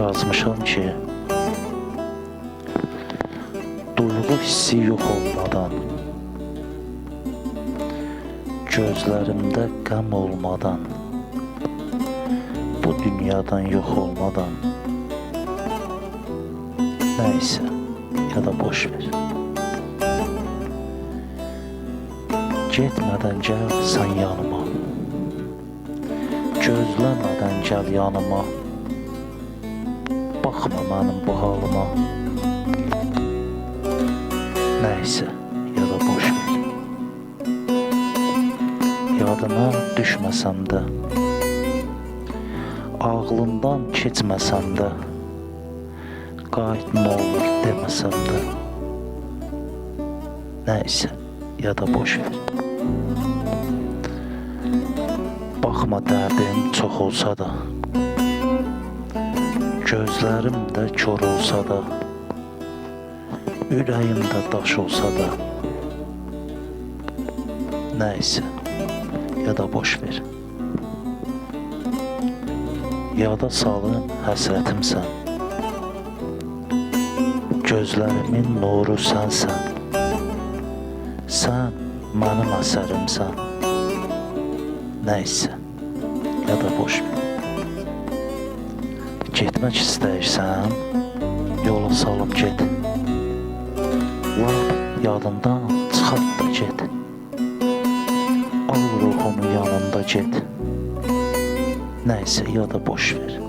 yazmışam ki, duyğu hissi yok olmadan, gözlərimdə qəm olmadan, bu dünyadan yok olmadan, neyse ya da boş ver. Getmədən gəl sən yanıma, gözləmədən gəl yanıma, baxma mənim bu halıma, neyse ya da boş ver. Yadına düşməsəm də, ağlından keçməsəm də, qayıt nə olur deməsəm də, neyse ya da boş ver. Baxma dərdim çox olsa da, gözlərim də kör olsa da, ürəyimdə daş olsa da, neyse ya da boş ver. Yada salın həsrətimsən, gözlərimin nuru sənsən, sən mənim əsərimsən, neyse ya da boş ver. Getmək istəyirsən, yola salıb get, lap yadından çıxart da get, al ruhumu yanında get, neyse ya da boş ver.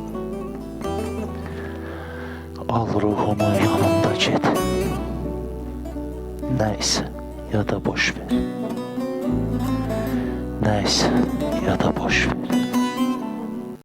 Al ruhumu yanında get, neyse ya da boş ver. Neyse ya da boş ver.